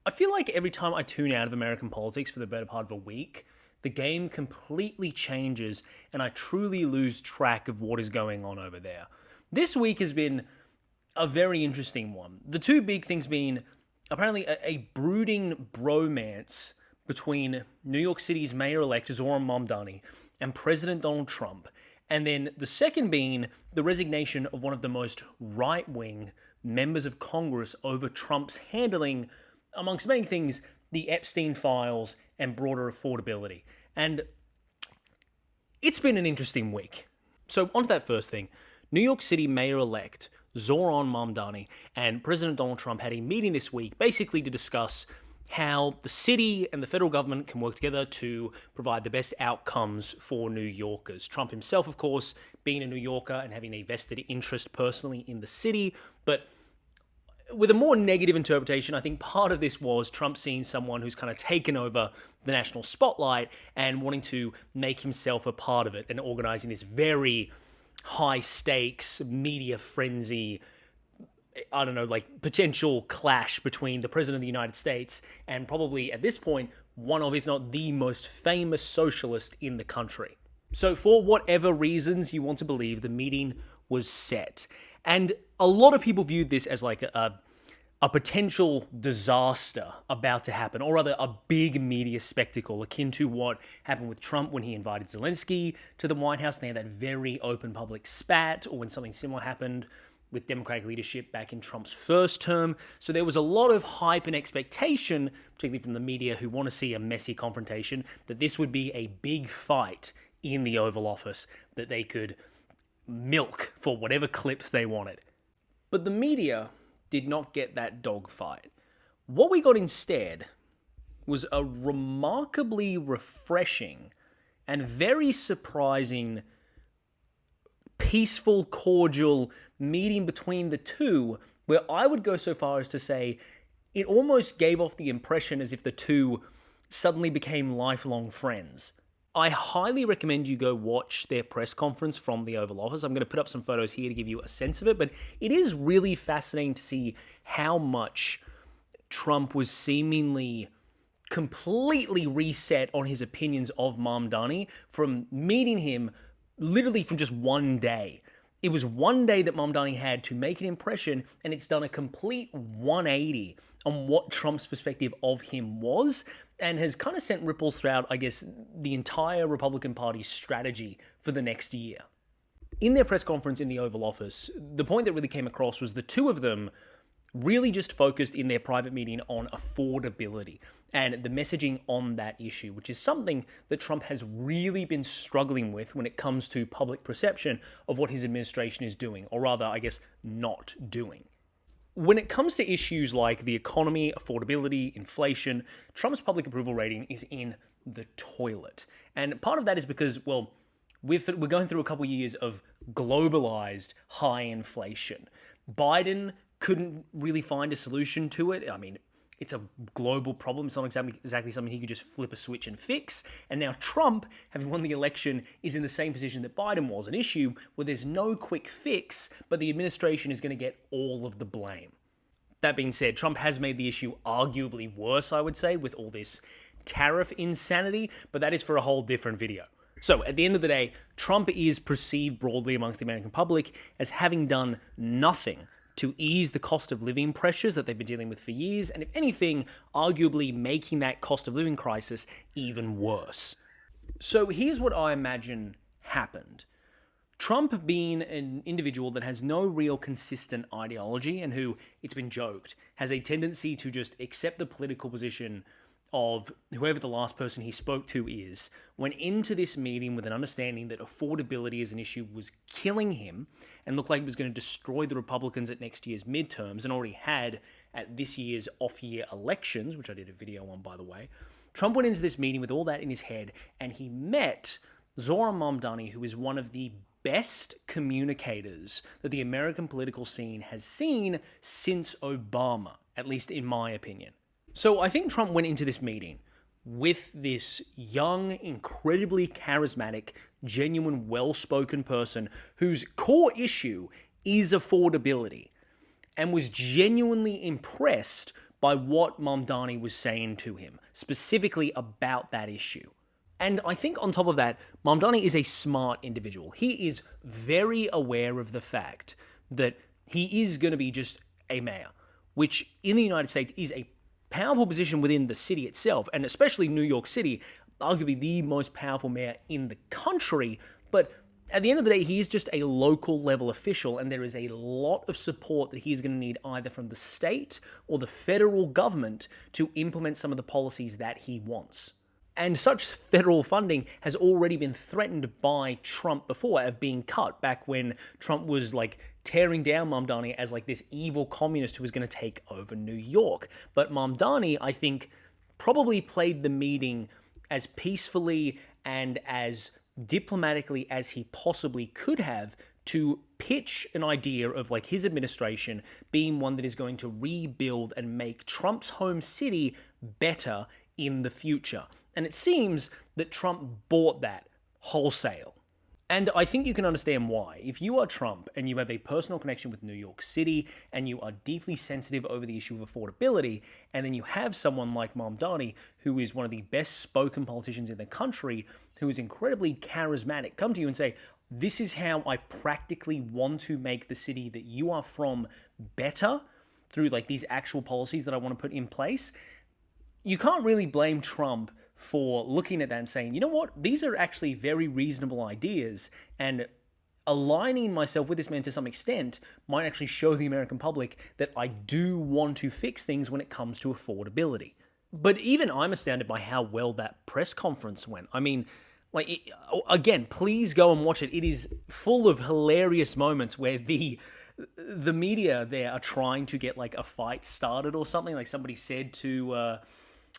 I feel like every time I tune out of American politics for the better part of a week, the game completely changes and I truly lose track of what is going on over there. This week has been a very interesting one. The two big things being apparently a brooding bromance between New York City's mayor-elect Zoran Mamdani and President Donald Trump. And then the second being the resignation of one of the most right-wing members of Congress over Trump's handling, amongst many things, the Epstein files and broader affordability. And it's been an interesting week. So on to that first thing. New York City mayor-elect Zoran Mamdani and President Donald Trump had a meeting this week basically to discuss how the city and the federal government can work together to provide the best outcomes for New Yorkers. Trump himself, of course, being a New Yorker and having a vested interest personally in the city, but with a more negative interpretation, I think part of this was Trump seeing someone who's kind of taken over the national spotlight and wanting to make himself a part of it and organizing this very high stakes media frenzy, I don't know, like potential clash between the President of the United States and probably at this point, one of, if not the most famous socialist in the country. So for whatever reasons you want to believe, the meeting was set. And a lot of people viewed this as like a potential disaster about to happen, or rather a big media spectacle akin to what happened with Trump when he invited Zelensky to the White House and they had that very open public spat, or when something similar happened with Democratic leadership back in Trump's first term. So there was a lot of hype and expectation, particularly from the media who want to see a messy confrontation, that this would be a big fight in the Oval Office that they could milk for whatever clips they wanted. But the media did not get that dogfight. What we got instead was a remarkably refreshing and very surprising, peaceful, cordial meeting between the two, where I would go so far as to say it almost gave off the impression as if the two suddenly became lifelong friends. I highly recommend you go watch their press conference from the Oval Office. I'm going to put up some photos here to give you a sense of it, but it is really fascinating to see how much Trump was seemingly completely reset on his opinions of Mamdani from meeting him literally from just one day. It was one day that Mandani had to make an impression, and it's done a complete 180 on what Trump's perspective of him was, and has kind of sent ripples throughout, I guess, the entire Republican Party's strategy for the next year. In their press conference in the Oval Office, the point that really came across was the two of them really just focused in their private meeting on affordability and the messaging on that issue, which is something that Trump has really been struggling with when it comes to public perception of what his administration is doing, or rather, I guess, not doing. When it comes to issues like the economy, affordability, inflation, Trump's public approval rating is in the toilet. And part of that is because, well, we're going through a couple of years of globalized high inflation. Biden couldn't really find a solution to it. I mean, it's a global problem. It's not exactly something he could just flip a switch and fix. And now Trump, having won the election, is in the same position that Biden was, an issue where there's no quick fix, but the administration is going to get all of the blame. That being said, Trump has made the issue arguably worse, I would say, with all this tariff insanity, but that is for a whole different video. So at the end of the day, Trump is perceived broadly amongst the American public as having done nothing to ease the cost of living pressures that they've been dealing with for years, and if anything, arguably making that cost of living crisis even worse. So here's what I imagine happened. Trump, being an individual that has no real consistent ideology and who, it's been joked, has a tendency to just accept the political position of whoever the last person he spoke to is, went into this meeting with an understanding that affordability as an issue was killing him and looked like it was going to destroy the Republicans at next year's midterms, and already had at this year's off-year elections, which I did a video on, by the way. Trump went into this meeting with all that in his head, and he met Zoran Mamdani, who is one of the best communicators that the American political scene has seen since Obama, at least in my opinion. So I think Trump went into this meeting with this young, incredibly charismatic, genuine, well-spoken person whose core issue is affordability, and was genuinely impressed by what Mamdani was saying to him, specifically about that issue. And I think on top of that, Mamdani is a smart individual. He is very aware of the fact that he is going to be just a mayor, which in the United States is a powerful position within the city itself, and especially New York City, arguably the most powerful mayor in the country. But at the end of the day, he is just a local level official, and there is a lot of support that he's going to need either from the state or the federal government to implement some of the policies that he wants. And such federal funding has already been threatened by Trump before of being cut, back when Trump was like tearing down Mamdani as like this evil communist who was going to take over New York. But Mamdani, I think, probably played the meeting as peacefully and as diplomatically as he possibly could have to pitch an idea of like his administration being one that is going to rebuild and make Trump's home city better in the future. And it seems that Trump bought that wholesale. And I think you can understand why. If you are Trump and you have a personal connection with New York City and you are deeply sensitive over the issue of affordability, and then you have someone like Mamdani, who is one of the best spoken politicians in the country, who is incredibly charismatic, come to you and say, this is how I practically want to make the city that you are from better through like these actual policies that I want to put in place. You can't really blame Trump for looking at that and saying, you know what, these are actually very reasonable ideas, and aligning myself with this man to some extent might actually show the American public that I do want to fix things when it comes to affordability. But even I'm astounded by how well that press conference went. I mean, like, again, please go and watch it. It is full of hilarious moments where the media there are trying to get like a fight started or something. Like somebody said to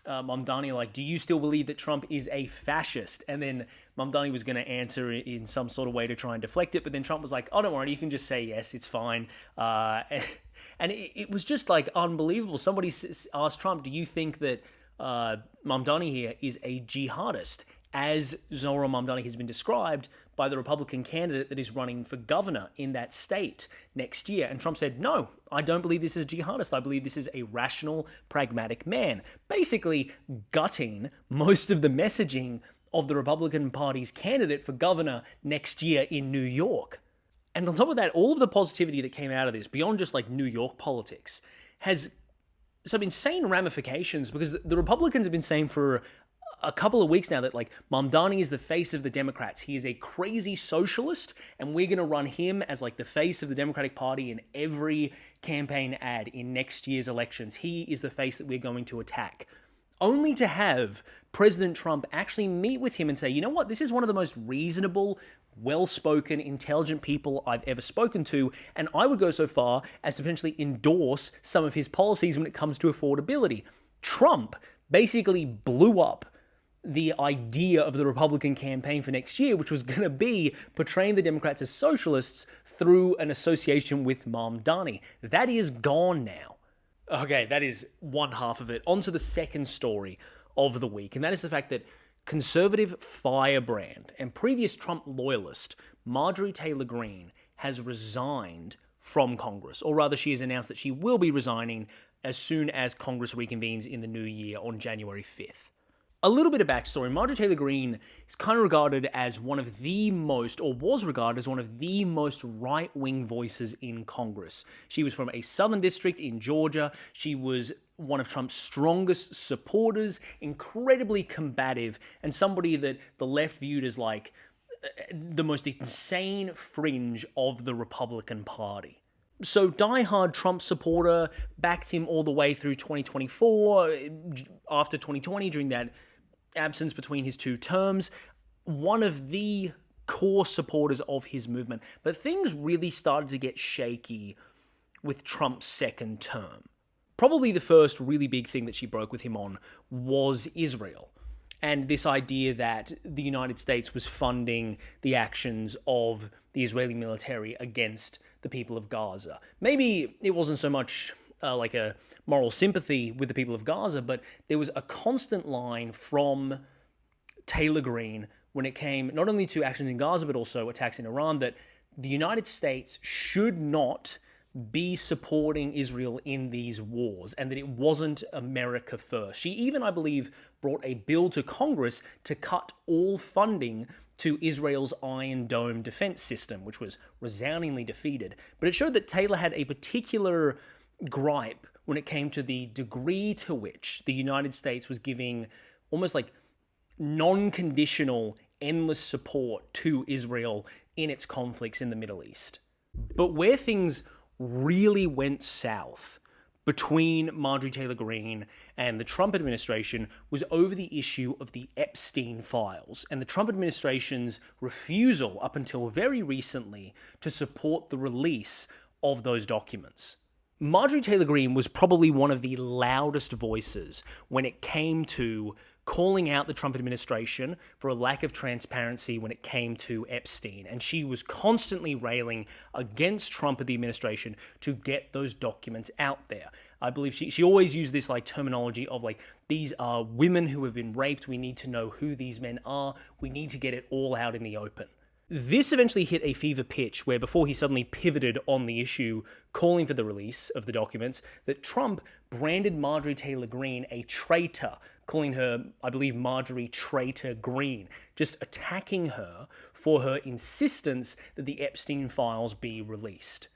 Mamdani, like, do you still believe that Trump is a fascist? And then Mamdani was going to answer in some sort of way to try and deflect it, but then Trump was like, oh, don't worry, you can just say yes, it's fine. And it was just like unbelievable. Somebody asked Trump, do you think that Mamdani here is a jihadist, as Zohran Mamdani has been described by the Republican candidate that is running for governor in that state next year? And Trump said, no, I don't believe this is a jihadist. I believe this is a rational, pragmatic man. Basically gutting most of the messaging of the Republican Party's candidate for governor next year in New York. And on top of that, all of the positivity that came out of this, beyond just like New York politics, has some insane ramifications, because the Republicans have been saying for a couple of weeks now that like Mamdani is the face of the Democrats. He is a crazy socialist, and we're going to run him as like the face of the Democratic Party in every campaign ad in next year's elections. He is the face that we're going to attack. Only to have President Trump actually meet with him and say, you know what, this is one of the most reasonable, well-spoken, intelligent people I've ever spoken to, and I would go so far as to potentially endorse some of his policies when it comes to affordability. Trump basically blew up the idea of the Republican campaign for next year, which was going to be portraying the Democrats as socialists through an association with Mamdani. That is gone now. Okay, that is one half of it. On to the second story of the week, and that is the fact that conservative firebrand and previous Trump loyalist Marjorie Taylor Green has resigned from Congress, or rather she has announced that she will be resigning as soon as Congress reconvenes in the new year on January 5th. A little bit of backstory. Marjorie Taylor Green is kind of regarded as one of the most, or was regarded as one of the most right-wing voices in Congress. She was from a southern district in Georgia. She was one of Trump's strongest supporters, incredibly combative, and somebody that the left viewed as like the most insane fringe of the Republican Party. So diehard Trump supporter, backed him all the way through 2024, after 2020, during that absence between his two terms, one of the core supporters of his movement. But things really started to get shaky with Trump's second term. Probably the first really big thing that she broke with him on was Israel, and this idea that the United States was funding the actions of the Israeli military against the people of Gaza. Maybe it wasn't so much like a moral sympathy with the people of Gaza, but there was a constant line from Taylor Green when it came not only to actions in Gaza, but also attacks in Iran, that the United States should not be supporting Israel in these wars and that it wasn't America first. She even, I believe, brought a bill to Congress to cut all funding to Israel's Iron Dome defense system, which was resoundingly defeated. But it showed that Taylor had a particular gripe when it came to the degree to which the United States was giving almost like non-conditional, endless support to Israel in its conflicts in the Middle East. But where things really went south between Marjorie Taylor Green and the Trump administration was over the issue of the Epstein files and the Trump administration's refusal up until very recently to support the release of those documents. Marjorie Taylor Green was probably one of the loudest voices when it came to calling out the Trump administration for a lack of transparency when it came to Epstein. And she was constantly railing against Trump and the administration to get those documents out there. I believe she always used this like terminology of like, these are women who have been raped. We need to know who these men are. We need to get it all out in the open. This eventually hit a fever pitch where before he suddenly pivoted on the issue, calling for the release of the documents, that Trump branded Marjorie Taylor Green a traitor, calling her, I believe, Marjorie Traitor Green, just attacking her for her insistence that the Epstein files be released.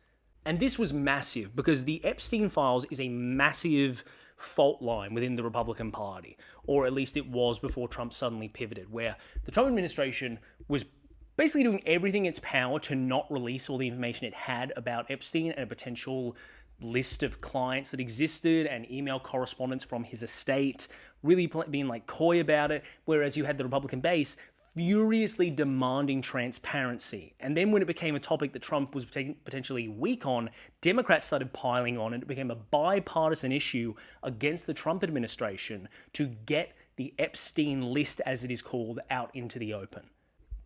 And this was massive because the Epstein files is a massive fault line within the Republican Party, or at least it was before Trump suddenly pivoted, where the Trump administration was basically doing everything in its power to not release all the information it had about Epstein and a potential list of clients that existed and email correspondence from his estate, really being like coy about it, whereas you had the Republican base furiously demanding transparency. And then when it became a topic that Trump was potentially weak on, Democrats started piling on and it became a bipartisan issue against the Trump administration to get the Epstein list, as it is called, out into the open.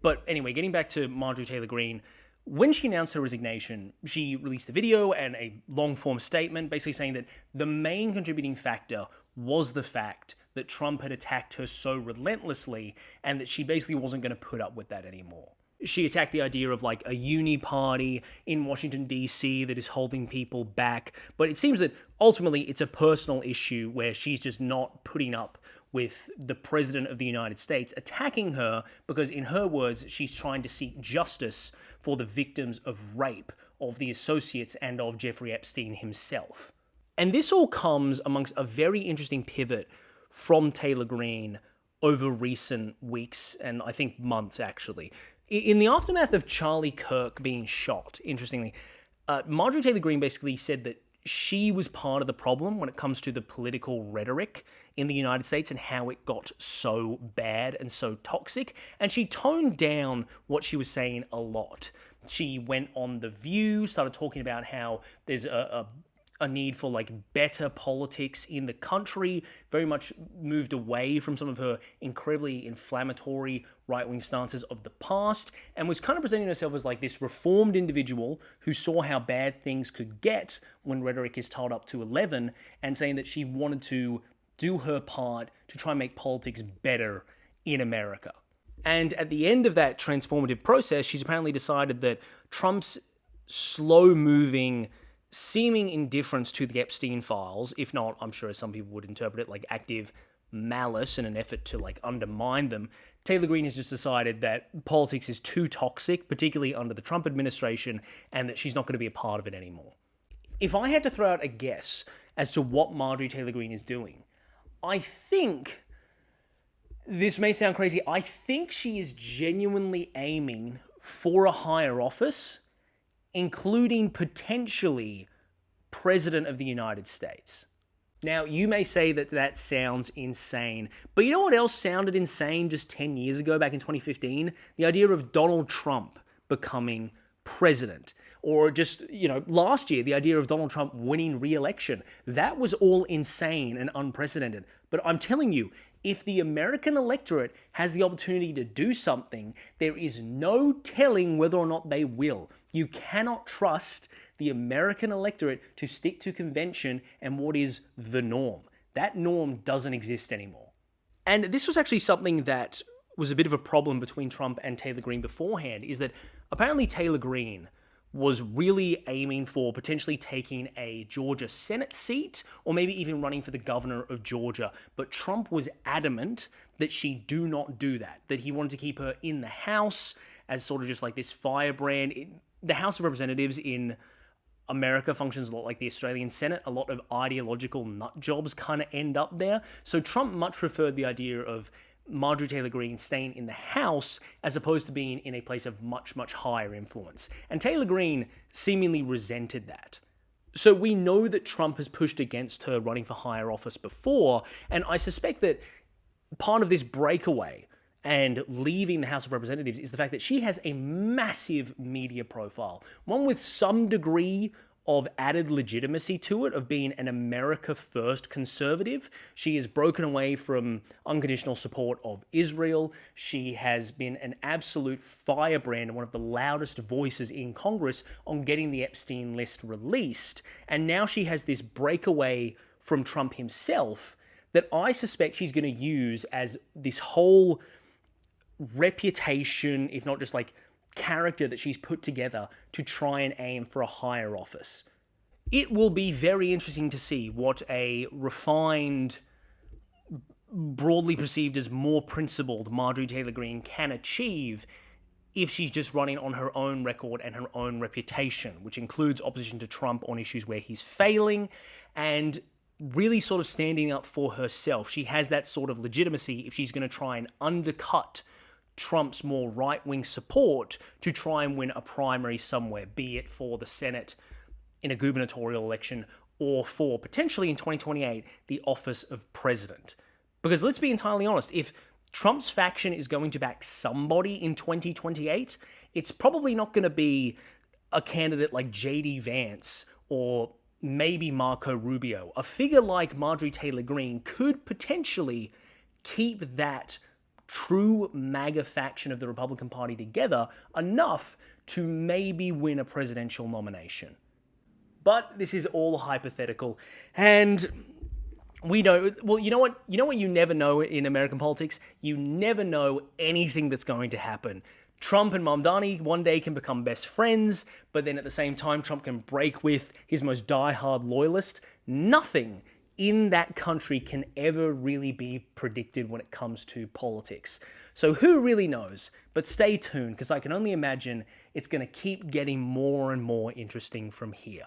But anyway, getting back to Marjorie Taylor Green, when she announced her resignation, she released a video and a long-form statement basically saying that the main contributing factor was the fact that Trump had attacked her so relentlessly and that she basically wasn't going to put up with that anymore. She attacked the idea of like a uni party in Washington, D.C. that is holding people back. But it seems that ultimately it's a personal issue where she's just not putting up with the President of the United States attacking her because, in her words, she's trying to seek justice for the victims of rape of the associates and of Jeffrey Epstein himself. And this all comes amongst a very interesting pivot from Taylor Green over recent weeks and I think months, actually. In the aftermath of Charlie Kirk being shot, interestingly, Marjorie Taylor Green basically said that she was part of the problem when it comes to the political rhetoric in the United States and how it got so bad and so toxic. And she toned down what she was saying a lot. She went on The View, started talking about how there's a need for like better politics in the country, very much moved away from some of her incredibly inflammatory right-wing stances of the past, and was kind of presenting herself as like this reformed individual who saw how bad things could get when rhetoric is tiled up to 11, and saying that she wanted to do her part to try and make politics better in America. And at the end of that transformative process, she's apparently decided that Trump's slow-moving, seeming indifference to the Epstein files, if not, I'm sure as some people would interpret it, like active malice in an effort to like undermine them, Taylor Green has just decided that politics is too toxic, particularly under the Trump administration, and that she's not going to be a part of it anymore. If I had to throw out a guess as to what Marjorie Taylor Green is doing, I think, this may sound crazy, I think she is genuinely aiming for a higher office, including potentially President of the United States. Now, you may say that that sounds insane, but you know what else sounded insane just 10 years ago, back in 2015? The idea of Donald Trump becoming president. Or just, last year, the idea of Donald Trump winning re-election. That was all insane and unprecedented. But I'm telling you, if the American electorate has the opportunity to do something, there is no telling whether or not they will. You cannot trust the American electorate to stick to convention and what is the norm. That norm doesn't exist anymore. And this was actually something that was a bit of a problem between Trump and Taylor Green beforehand, is that apparently Taylor Green was really aiming for potentially taking a Georgia Senate seat or maybe even running for the governor of Georgia. But Trump was adamant that she do not do that, that he wanted to keep her in the House as sort of just like this firebrand. The House of Representatives in America functions a lot like the Australian Senate. A lot of ideological nut jobs kind of end up there. So Trump much preferred the idea of Marjorie Taylor Green staying in the House as opposed to being in a place of much, much higher influence. And Taylor Green seemingly resented that. So we know that Trump has pushed against her running for higher office before, and I suspect that part of this breakaway and leaving the House of Representatives is the fact that she has a massive media profile, one with some degree of added legitimacy to it, of being an America First conservative. She has broken away from unconditional support of Israel. She has been an absolute firebrand and one of the loudest voices in Congress on getting the Epstein list released. And now she has this breakaway from Trump himself that I suspect she's going to use as this whole reputation, if not just like character that she's put together to try and aim for a higher office. It will be very interesting to see what a refined, broadly perceived as more principled Marjorie Taylor Green can achieve if she's just running on her own record and her own reputation, which includes opposition to Trump on issues where he's failing and really sort of standing up for herself. She has that sort of legitimacy if she's going to try and undercut Trump's more right-wing support to try and win a primary somewhere, be it for the Senate in a gubernatorial election or for, potentially in 2028, the office of president. Because let's be entirely honest, if Trump's faction is going to back somebody in 2028, it's probably not going to be a candidate like J.D. Vance or maybe Marco Rubio. A figure like Marjorie Taylor Green could potentially keep that true MAGA faction of the Republican Party together enough to maybe win a presidential nomination. But this is all hypothetical, and we know, well, you know what you never know in American politics? You never know anything that's going to happen. Trump and Mandani one day can become best friends, but then at the same time, Trump can break with his most diehard loyalist. Nothing in that country can ever really be predicted when it comes to politics. So who really knows? But stay tuned, because I can only imagine it's going to keep getting more and more interesting from here.